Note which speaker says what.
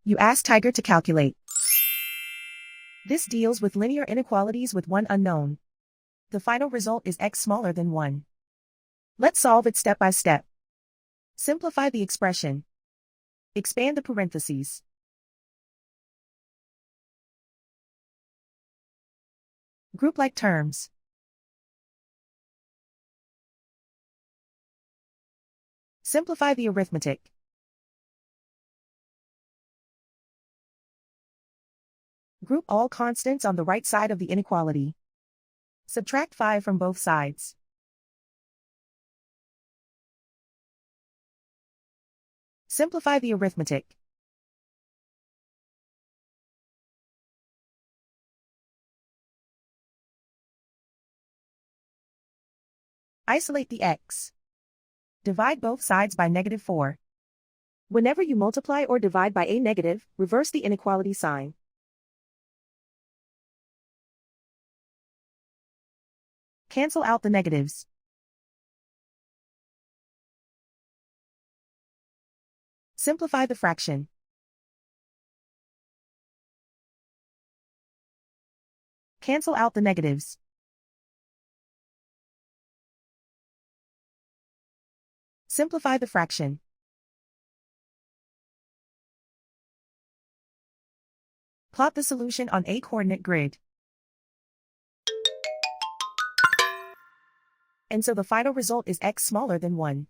Speaker 1: You ask Tiger to calculate. This deals with linear inequalities with one unknown. The final result is x smaller than 1. Let's solve it step by step. Simplify the expression. Expand the parentheses. Group like terms. Simplify the arithmetic. Group all constants on the right side of the inequality. Subtract 5 from both sides. Simplify the arithmetic. Isolate the x. Divide both sides by -4. Whenever you multiply or divide by a negative, reverse the inequality sign. Cancel out the negatives. Simplify the fraction. Cancel out the negatives. Simplify the fraction. Plot the solution on a coordinate grid. And so the final result is x smaller than 1.